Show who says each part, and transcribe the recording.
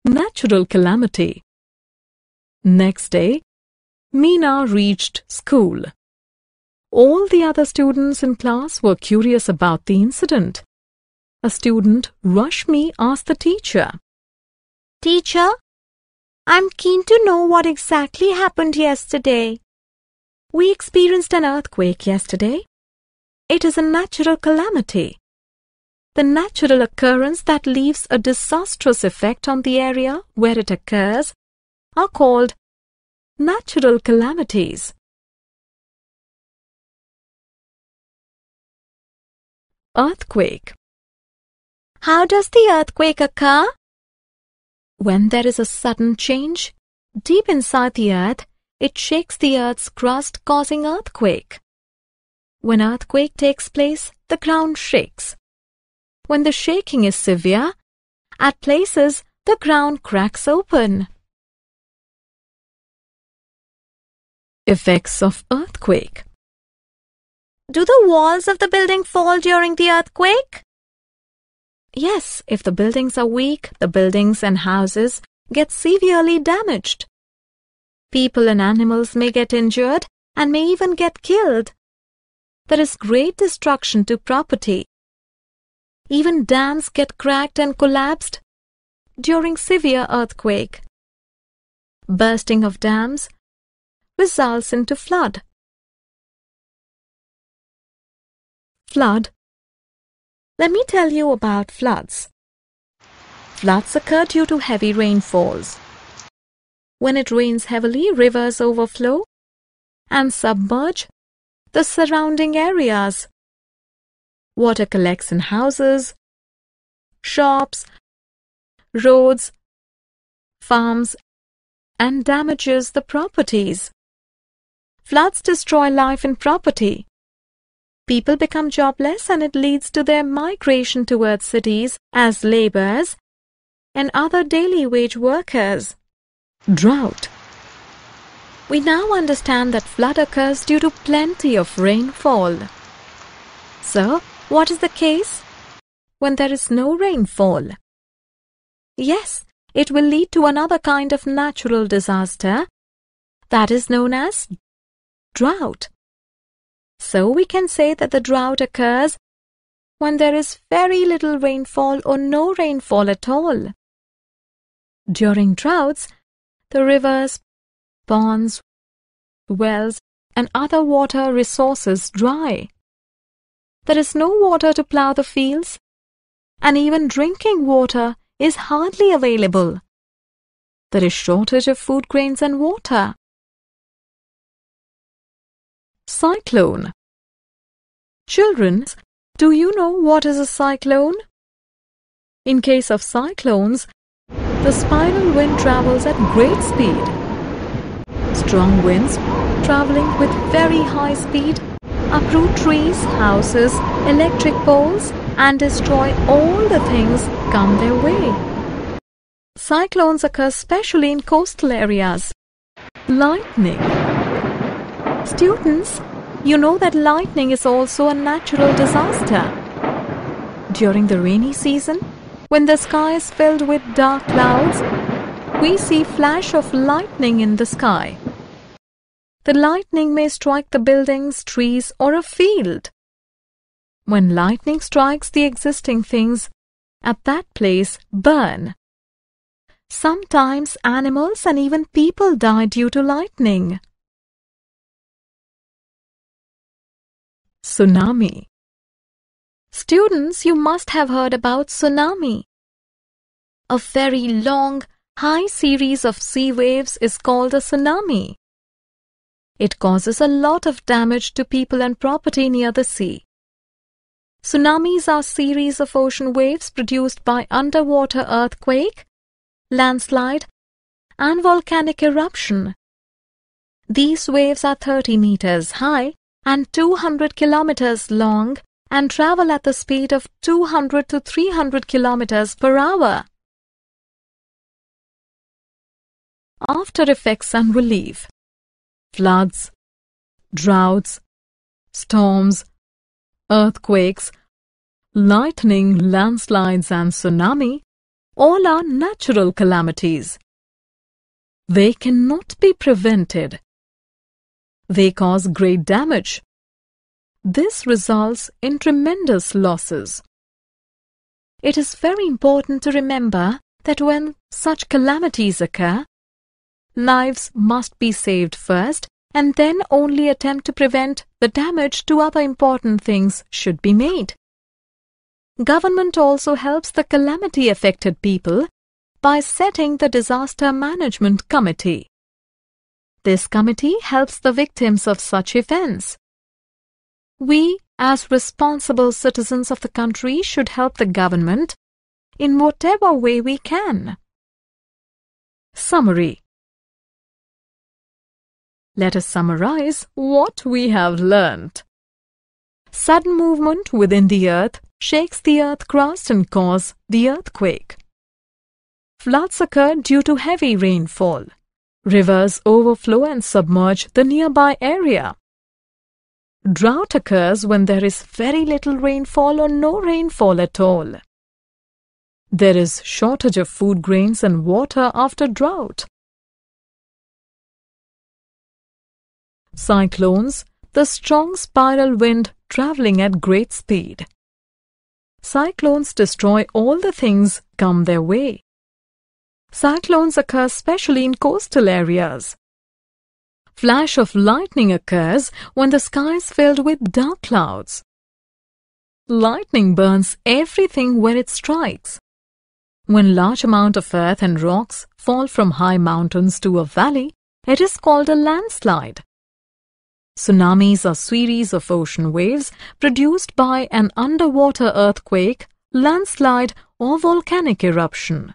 Speaker 1: Natural calamity. Next day, Meena reached school. All the other students in class were curious about the incident. A student, Rashmi, asked the teacher,
Speaker 2: "Teacher, I'm keen to know what exactly happened yesterday."
Speaker 1: "We experienced an earthquake yesterday. It is a natural calamity. The natural occurrence that leaves a disastrous effect on the area where it occurs are called natural calamities." Earthquake.
Speaker 2: How does the earthquake occur?
Speaker 1: When there is a sudden change deep inside the earth, it shakes the earth's crust, causing earthquake. When earthquake takes place, the ground shakes. When the shaking is severe, at places the ground cracks open. Effects of earthquake.
Speaker 2: Do the walls of the building fall during the earthquake?
Speaker 1: Yes, if the buildings are weak, the buildings and houses get severely damaged. People and animals may get injured and may even get killed. There is great destruction to property. Even dams get cracked and collapsed during severe earthquake. Bursting of dams results into flood. Flood. Let me tell you about floods. Floods occur due to heavy rainfalls. When it rains heavily, rivers overflow and submerge the surrounding areas. Water collects in houses, shops, roads, farms, and damages the properties. Floods destroy life and property. People become jobless and it leads to their migration towards cities as laborers and other daily wage workers. Drought. We now understand that flood occurs due to plenty of rainfall. So, what is the case when there is no rainfall? Yes, it will lead to another kind of natural disaster that is known as drought. So we can say that the drought occurs when there is very little rainfall or no rainfall at all. During droughts, the rivers, ponds, wells, and other water resources dry. There is no water to plow the fields, and even drinking water is hardly available. There is shortage of food grains and water. Cyclone. Children, do you know what is a cyclone? In case of cyclones, the spiral wind travels at great speed. Strong winds traveling with very high speed uproot trees, houses, electric poles, and destroy all the things come their way. Cyclones occur especially in coastal areas. Lightning. Students, you know that lightning is also a natural disaster. During the rainy season, when the sky is filled with dark clouds, we see flash of lightning in the sky. The lightning may strike the buildings, trees, or a field. When lightning strikes, the existing things at that place burn. Sometimes animals and even people die due to lightning. Tsunami. Students, you must have heard about tsunami. A very long, high series of sea waves is called a tsunami. It causes a lot of damage to people and property near the sea. Tsunamis are a series of ocean waves produced by underwater earthquake, landslide, and volcanic eruption. These waves are 30 meters high and 200 kilometers long and travel at the speed of 200 to 300 kilometers per hour. After effects and relief. Floods, droughts, storms, earthquakes, lightning, landslides and tsunami all are natural calamities. They cannot be prevented. They cause great damage. This results in tremendous losses. It is very important to remember that when such calamities occur, lives must be saved first, and then only attempt to prevent the damage to other important things should be made. Government also helps the calamity-affected people by setting the Disaster Management Committee. This committee helps the victims of such events. We, as responsible citizens of the country, should help the government in whatever way we can. Summary. Let us summarize what we have learnt. Sudden movement within the earth shakes the earth crust and causes the earthquake. Floods occur due to heavy rainfall. Rivers overflow and submerge the nearby area. Drought occurs when there is very little rainfall or no rainfall at all. There is shortage of food grains and water after drought. Cyclones, the strong spiral wind traveling at great speed. Cyclones destroy all the things come their way. Cyclones occur especially in coastal areas. Flash of lightning occurs when the sky is filled with dark clouds. Lightning burns everything where it strikes. When large amount of earth and rocks fall from high mountains to a valley, it is called a landslide. Tsunamis are series of ocean waves produced by an underwater earthquake, landslide, or volcanic eruption.